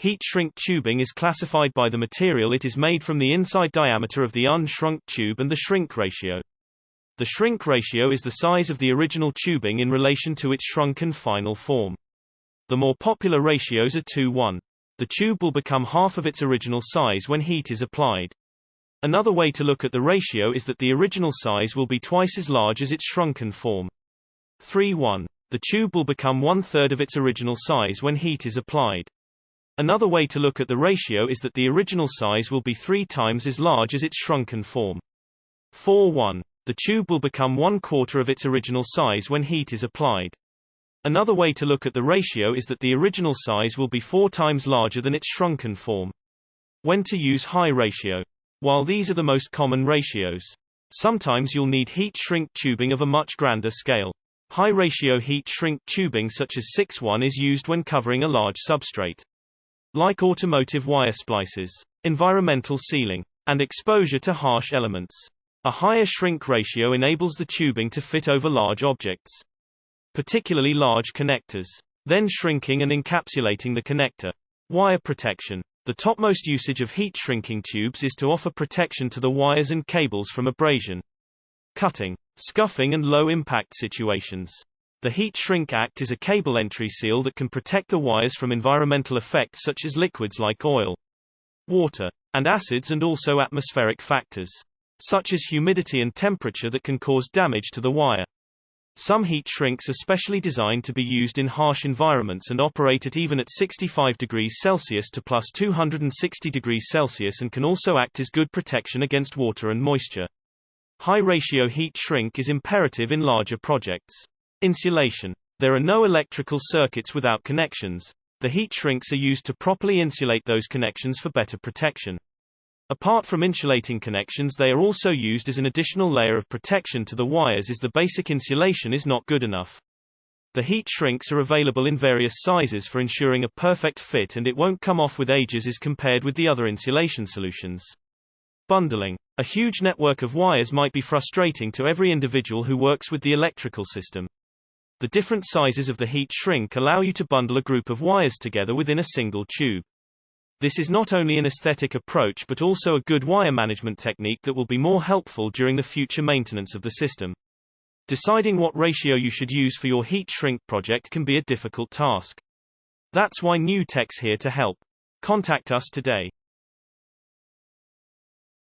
Heat shrink tubing is classified by the material it is made from, the inside diameter of the unshrunk tube, and the shrink ratio. The shrink ratio is the size of the original tubing in relation to its shrunken final form. The more popular ratios are 2:1. The tube will become half of its original size when heat is applied. Another way to look at the ratio is that the original size will be twice as large as its shrunken form. 3:1. The tube will become 1/3 of its original size when heat is applied. Another way to look at the ratio is that the original size will be 3 times as large as its shrunken form. 4:1. The tube will become 1/4 of its original size when heat is applied. Another way to look at the ratio is that the original size will be 4 times larger than its shrunken form. When to use high ratio? While these are the most common ratios, sometimes you'll need heat shrink tubing of a much grander scale. High ratio heat shrink tubing such as 6:1 is used when covering a large substrate, like automotive wire splices, environmental sealing, and exposure to harsh elements. A higher shrink ratio enables the tubing to fit over large objects, particularly large connectors, then shrinking and encapsulating the connector. Wire protection. The topmost usage of heat shrinking tubes is to offer protection to the wires and cables from abrasion, cutting, scuffing, and low-impact situations. The heat shrink act is a cable entry seal that can protect the wires from environmental effects such as liquids like oil, water, and acids, and also atmospheric factors, such as humidity and temperature, that can cause damage to the wire. Some heat shrinks are specially designed to be used in harsh environments and operate at even at 65 degrees Celsius to plus 260 degrees Celsius, and can also act as good protection against water and moisture. High-ratio heat shrink is imperative in larger projects. Insulation. There are no electrical circuits without connections. The heat shrinks are used to properly insulate those connections for better protection. Apart from insulating connections, they are also used as an additional layer of protection to the wires, as the basic insulation is not good enough. The heat shrinks are available in various sizes for ensuring a perfect fit, and it won't come off with ages as compared with the other insulation solutions. Bundling. A huge network of wires might be frustrating to every individual who works with the electrical system. The different sizes of the heat shrink allow you to bundle a group of wires together within a single tube. This is not only an aesthetic approach but also a good wire management technique that will be more helpful during the future maintenance of the system. Deciding what ratio you should use for your heat shrink project can be a difficult task. That's why New Tech's here to help. Contact us today.